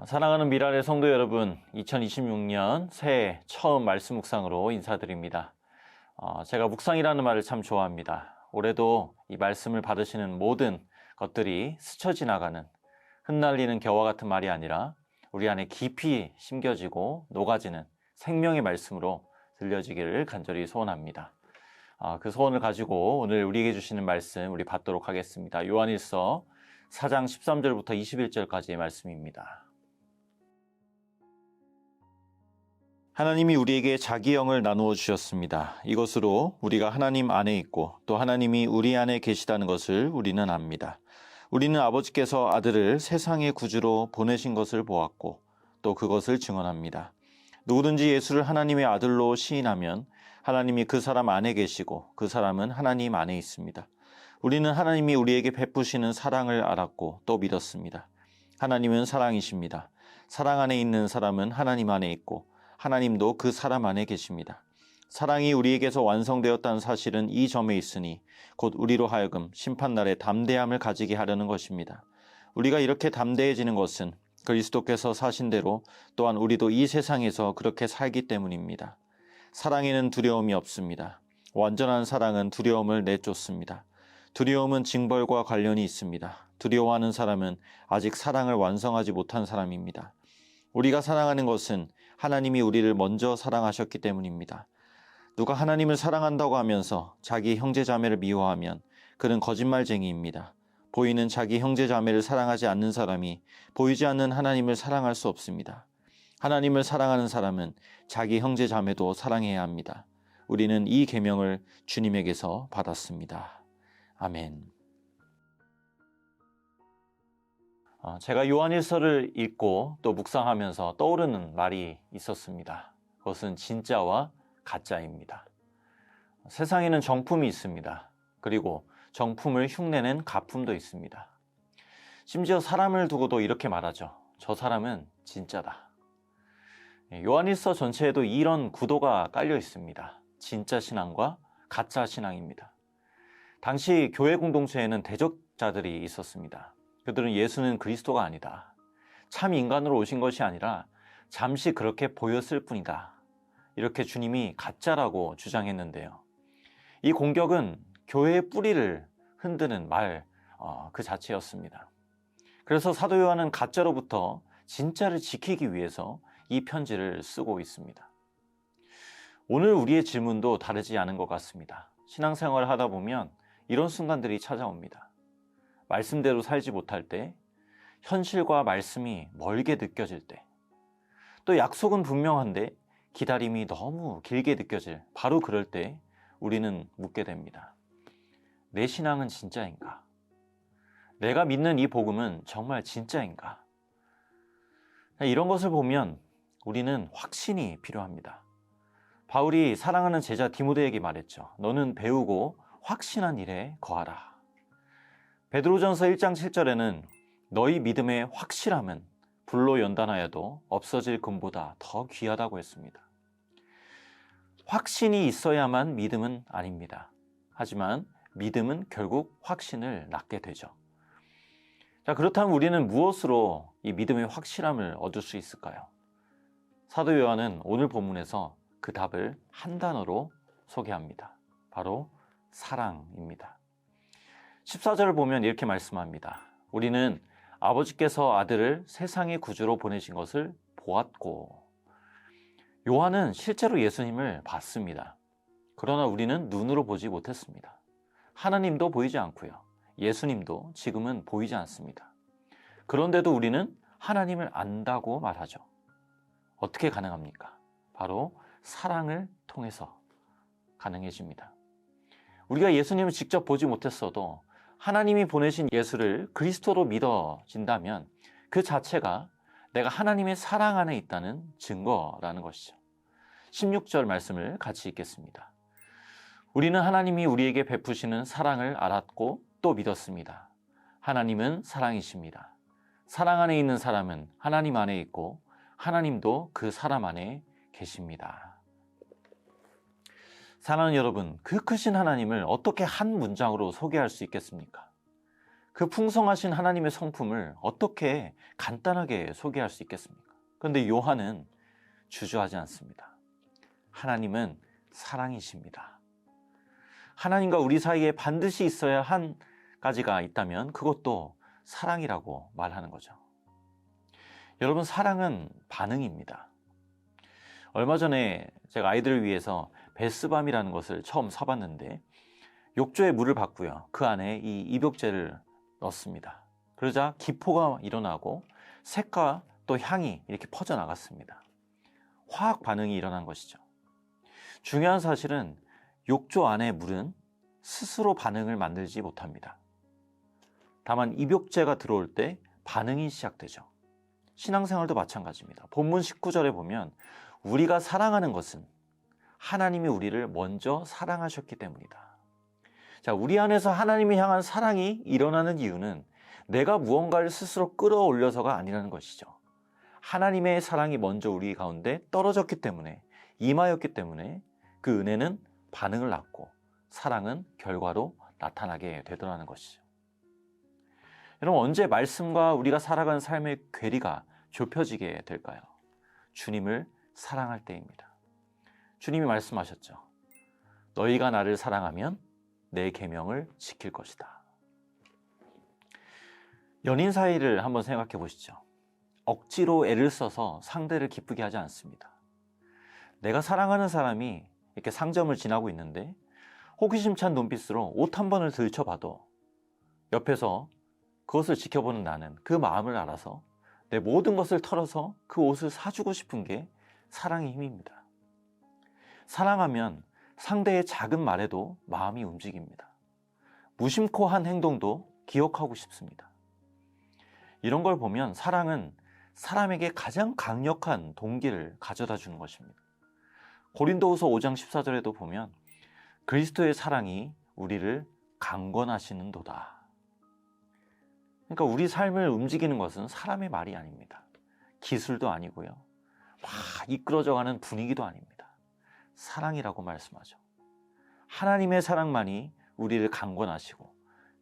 사랑하는 미랄의 성도 여러분, 2026년 새해 처음 말씀 묵상으로 인사드립니다. 제가 묵상이라는 말을 참 좋아합니다. 올해도 이 말씀을 받으시는 모든 것들이 스쳐 지나가는 흩날리는 겨와 같은 말이 아니라 우리 안에 깊이 심겨지고 녹아지는 생명의 말씀으로 들려지기를 간절히 소원합니다. 그 소원을 가지고 오늘 우리에게 주시는 말씀 우리 받도록 하겠습니다. 요한일서 4장 13절부터 21절까지의 말씀입니다. 하나님이 우리에게 자기 영을 나누어 주셨습니다. 이것으로 우리가 하나님 안에 있고 또 하나님이 우리 안에 계시다는 것을 우리는 압니다. 우리는 아버지께서 아들을 세상의 구주로 보내신 것을 보았고 또 그것을 증언합니다. 누구든지 예수를 하나님의 아들로 시인하면 하나님이 그 사람 안에 계시고 그 사람은 하나님 안에 있습니다. 우리는 하나님이 우리에게 베푸시는 사랑을 알았고 또 믿었습니다. 하나님은 사랑이십니다. 사랑 안에 있는 사람은 하나님 안에 있고 하나님도 그 사람 안에 계십니다. 사랑이 우리에게서 완성되었다는 사실은 이 점에 있으니 곧 우리로 하여금 심판날에 담대함을 가지게 하려는 것입니다. 우리가 이렇게 담대해지는 것은 그리스도께서 사신 대로 또한 우리도 이 세상에서 그렇게 살기 때문입니다. 사랑에는 두려움이 없습니다. 완전한 사랑은 두려움을 내쫓습니다. 두려움은 징벌과 관련이 있습니다. 두려워하는 사람은 아직 사랑을 완성하지 못한 사람입니다. 우리가 사랑하는 것은 하나님이 우리를 먼저 사랑하셨기 때문입니다. 누가 하나님을 사랑한다고 하면서 자기 형제 자매를 미워하면 그는 거짓말쟁이입니다. 보이는 자기 형제 자매를 사랑하지 않는 사람이 보이지 않는 하나님을 사랑할 수 없습니다. 하나님을 사랑하는 사람은 자기 형제 자매도 사랑해야 합니다. 우리는 이 계명을 주님에게서 받았습니다. 아멘. 제가 요한일서를 읽고 또 묵상하면서 떠오르는 말이 있었습니다. 그것은 진짜와 가짜입니다. 세상에는 정품이 있습니다. 그리고 정품을 흉내낸 가품도 있습니다. 심지어 사람을 두고도 이렇게 말하죠. 저 사람은 진짜다. 요한일서 전체에도 이런 구도가 깔려 있습니다. 진짜 신앙과 가짜 신앙입니다. 당시 교회 공동체에는 대적자들이 있었습니다. 그들은 예수는 그리스도가 아니다. 참 인간으로 오신 것이 아니라 잠시 그렇게 보였을 뿐이다. 이렇게 주님이 가짜라고 주장했는데요. 이 공격은 교회의 뿌리를 흔드는 말 그 자체였습니다. 그래서 사도 요한은 가짜로부터 진짜를 지키기 위해서 이 편지를 쓰고 있습니다. 오늘 우리의 질문도 다르지 않은 것 같습니다. 신앙생활을 하다 보면 이런 순간들이 찾아옵니다. 말씀대로 살지 못할 때, 현실과 말씀이 멀게 느껴질 때, 또 약속은 분명한데 기다림이 너무 길게 느껴질 바로 그럴 때 우리는 묻게 됩니다. 내 신앙은 진짜인가? 내가 믿는 이 복음은 정말 진짜인가? 이런 것을 보면 우리는 확신이 필요합니다. 바울이 사랑하는 제자 디모데에게 말했죠. 너는 배우고 확신한 일에 거하라. 베드로전서 1장 7절에는 너희 믿음의 확실함은 불로 연단하여도 없어질 금보다 더 귀하다고 했습니다. 확신이 있어야만 믿음은 아닙니다. 하지만 믿음은 결국 확신을 낳게 되죠. 자, 그렇다면 우리는 무엇으로 이 믿음의 확실함을 얻을 수 있을까요? 사도 요한은 오늘 본문에서 그 답을 한 단어로 소개합니다. 바로 사랑입니다. 14절을 보면 이렇게 말씀합니다. 우리는 아버지께서 아들을 세상의 구주로 보내신 것을 보았고, 요한은 실제로 예수님을 봤습니다. 그러나 우리는 눈으로 보지 못했습니다. 하나님도 보이지 않고요. 예수님도 지금은 보이지 않습니다. 그런데도 우리는 하나님을 안다고 말하죠. 어떻게 가능합니까? 바로 사랑을 통해서 가능해집니다. 우리가 예수님을 직접 보지 못했어도 하나님이 보내신 예수를 그리스도로 믿어진다면 그 자체가 내가 하나님의 사랑 안에 있다는 증거라는 것이죠. 16절 말씀을 같이 읽겠습니다. 우리는 하나님이 우리에게 베푸시는 사랑을 알았고 또 믿었습니다. 하나님은 사랑이십니다. 사랑 안에 있는 사람은 하나님 안에 있고 하나님도 그 사람 안에 계십니다. 사랑하는 여러분, 그 크신 하나님을 어떻게 한 문장으로 소개할 수 있겠습니까? 그 풍성하신 하나님의 성품을 어떻게 간단하게 소개할 수 있겠습니까? 그런데 요한은 주저하지 않습니다. 하나님은 사랑이십니다. 하나님과 우리 사이에 반드시 있어야 한 가지가 있다면 그것도 사랑이라고 말하는 거죠. 여러분, 사랑은 반응입니다. 얼마 전에 제가 아이들을 위해서 베스밤이라는 것을 처음 사봤는데 욕조에 물을 붓고요. 그 안에 이 입욕제를 넣습니다. 그러자 기포가 일어나고 색과 또 향이 이렇게 퍼져나갔습니다. 화학 반응이 일어난 것이죠. 중요한 사실은 욕조 안의 물은 스스로 반응을 만들지 못합니다. 다만 입욕제가 들어올 때 반응이 시작되죠. 신앙생활도 마찬가지입니다. 본문 19절에 보면 우리가 사랑하는 것은 하나님이 우리를 먼저 사랑하셨기 때문이다. 자, 우리 안에서 하나님을 향한 사랑이 일어나는 이유는 내가 무언가를 스스로 끌어올려서가 아니라는 것이죠. 하나님의 사랑이 먼저 우리 가운데 떨어졌기 때문에, 임하였기 때문에 그 은혜는 반응을 낳고 사랑은 결과로 나타나게 되더라는 것이죠. 여러분, 언제 말씀과 우리가 살아가는 삶의 괴리가 좁혀지게 될까요? 주님을 사랑할 때입니다. 주님이 말씀하셨죠. 너희가 나를 사랑하면 내 계명을 지킬 것이다. 연인 사이를 한번 생각해 보시죠. 억지로 애를 써서 상대를 기쁘게 하지 않습니다. 내가 사랑하는 사람이 이렇게 상점을 지나고 있는데 호기심찬 눈빛으로 옷 한 번을 들춰봐도 옆에서 그것을 지켜보는 나는 그 마음을 알아서 내 모든 것을 털어서 그 옷을 사주고 싶은 게 사랑의 힘입니다. 사랑하면 상대의 작은 말에도 마음이 움직입니다. 무심코 한 행동도 기억하고 싶습니다. 이런 걸 보면 사랑은 사람에게 가장 강력한 동기를 가져다 주는 것입니다. 고린도후서 5장 14절에도 보면 그리스도의 사랑이 우리를 강권하시는도다. 그러니까 우리 삶을 움직이는 것은 사람의 말이 아닙니다. 기술도 아니고요. 막 이끌어져가는 분위기도 아닙니다. 사랑이라고 말씀하죠. 하나님의 사랑만이 우리를 강권하시고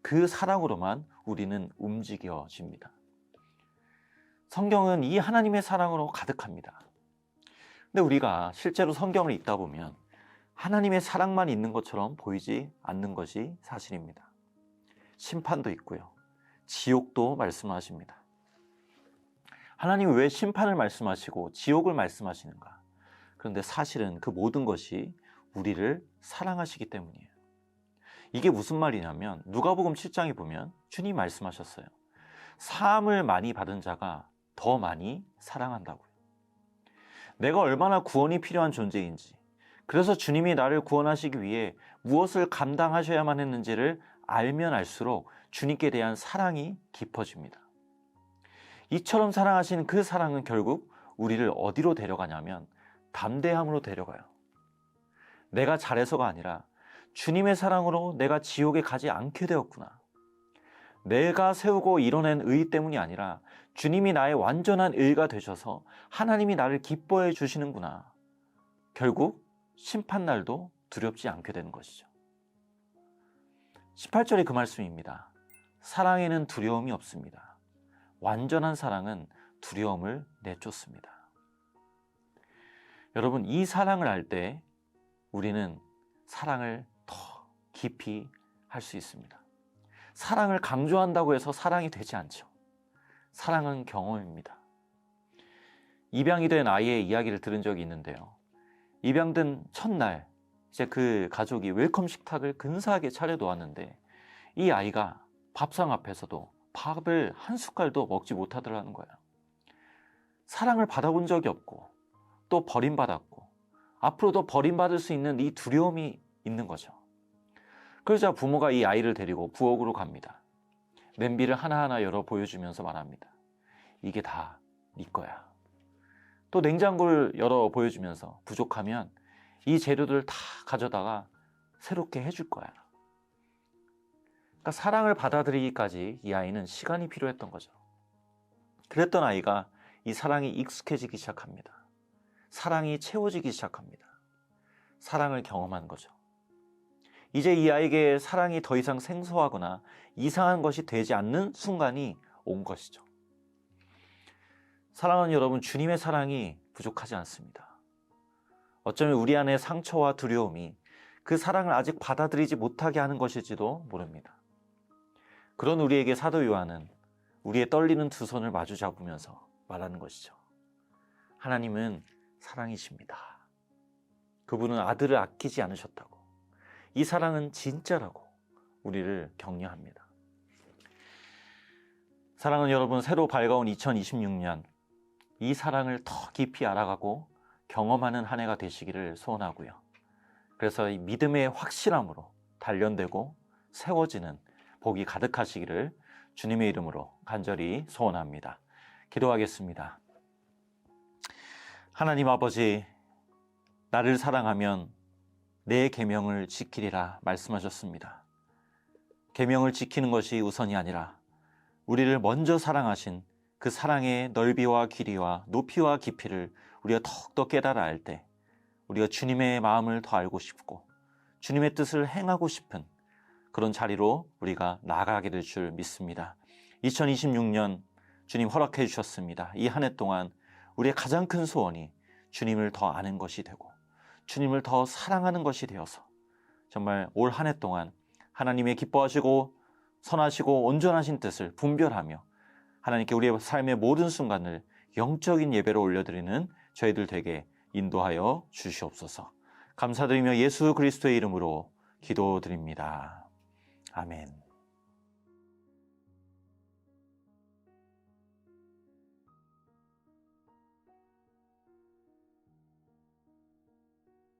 그 사랑으로만 우리는 움직여집니다. 성경은 이 하나님의 사랑으로 가득합니다. 근데 우리가 실제로 성경을 읽다 보면 하나님의 사랑만 있는 것처럼 보이지 않는 것이 사실입니다. 심판도 있고요. 지옥도 말씀하십니다. 하나님이 왜 심판을 말씀하시고 지옥을 말씀하시는가? 그런데 사실은 그 모든 것이 우리를 사랑하시기 때문이에요. 이게 무슨 말이냐면 누가복음 7장에 보면 주님이 말씀하셨어요. 사함을 많이 받은 자가 더 많이 사랑한다고요. 내가 얼마나 구원이 필요한 존재인지, 그래서 주님이 나를 구원하시기 위해 무엇을 감당하셔야만 했는지를 알면 알수록 주님께 대한 사랑이 깊어집니다. 이처럼 사랑하신 그 사랑은 결국 우리를 어디로 데려가냐면 담대함으로 데려가요. 내가 잘해서가 아니라 주님의 사랑으로 내가 지옥에 가지 않게 되었구나. 내가 세우고 이뤄낸 의 때문이 아니라 주님이 나의 완전한 의가 되셔서 하나님이 나를 기뻐해 주시는구나. 결국 심판날도 두렵지 않게 되는 것이죠. 18절에 그 말씀입니다. 사랑에는 두려움이 없습니다. 완전한 사랑은 두려움을 내쫓습니다. 여러분, 이 사랑을 알 때 우리는 사랑을 더 깊이 할 수 있습니다. 사랑을 강조한다고 해서 사랑이 되지 않죠. 사랑은 경험입니다. 입양이 된 아이의 이야기를 들은 적이 있는데요. 입양된 첫날 이제 그 가족이 웰컴 식탁을 근사하게 차려놓았는데 이 아이가 밥상 앞에서도 밥을 한 숟갈도 먹지 못하더라는 거예요. 사랑을 받아본 적이 없고 또 버림받았고 앞으로도 버림받을 수 있는 이 두려움이 있는 거죠. 그러자 부모가 이 아이를 데리고 부엌으로 갑니다. 냄비를 하나하나 열어 보여주면서 말합니다. 이게 다 네 거야. 또 냉장고를 열어 보여주면서 부족하면 이 재료들 다 가져다가 새롭게 해줄 거야. 그러니까 사랑을 받아들이기까지 이 아이는 시간이 필요했던 거죠. 그랬던 아이가 이 사랑이 익숙해지기 시작합니다. 사랑이 채워지기 시작합니다. 사랑을 경험한 거죠. 이제 이 아이에게 사랑이 더 이상 생소하거나 이상한 것이 되지 않는 순간이 온 것이죠. 사랑하는 여러분, 주님의 사랑이 부족하지 않습니다. 어쩌면 우리 안의 상처와 두려움이 그 사랑을 아직 받아들이지 못하게 하는 것일지도 모릅니다. 그런 우리에게 사도 요한은 우리의 떨리는 두 손을 마주 잡으면서 말하는 것이죠. 하나님은 사랑이십니다. 그분은 아들을 아끼지 않으셨다고. 이 사랑은 진짜라고 우리를 격려합니다. 사랑하는 여러분, 새로 밝아온 2026년, 이 사랑을 더 깊이 알아가고 경험하는 한 해가 되시기를 소원하고요. 그래서 이 믿음의 확실함으로 단련되고 세워지는 복이 가득하시기를 주님의 이름으로 간절히 소원합니다. 기도하겠습니다. 하나님 아버지, 나를 사랑하면 내 계명을 지키리라 말씀하셨습니다. 계명을 지키는 것이 우선이 아니라 우리를 먼저 사랑하신 그 사랑의 넓이와 길이와 높이와 깊이를 우리가 더욱더 깨달아 알 때 우리가 주님의 마음을 더 알고 싶고 주님의 뜻을 행하고 싶은 그런 자리로 우리가 나아가기를 줄 믿습니다. 2026년 주님 허락해 주셨습니다. 이 한 해 동안 우리의 가장 큰 소원이 주님을 더 아는 것이 되고 주님을 더 사랑하는 것이 되어서 정말 올 한 해 동안 하나님의 기뻐하시고 선하시고 온전하신 뜻을 분별하며 하나님께 우리의 삶의 모든 순간을 영적인 예배로 올려드리는 저희들 되게 인도하여 주시옵소서. 감사드리며 예수 그리스도의 이름으로 기도드립니다. 아멘.